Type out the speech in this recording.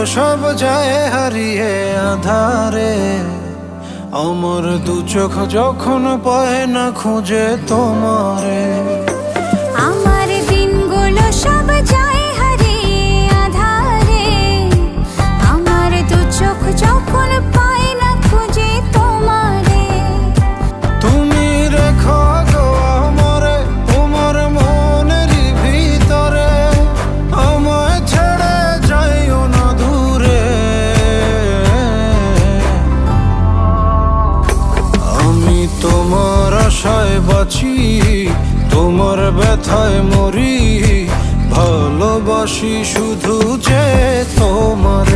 সব যায় হারিয়ে আধারে, আমার দু চোখ যখন পায় না খুঁজে তোমারে। আমার দিনগুলো সব যায় হারিয়ে আঁধারে, আমার দু চোখ যখন পায় না খুঁজে তোমারে। তুমি রেখো গো আমারে তোমার মনের ভিতরে, আমায় ছেড়ে যাইও না দূরে। আমি তোমার আশায় বাঁচি, তোমার ব্যথায় মরি, ভালোবাসি শুধু যে তোমার।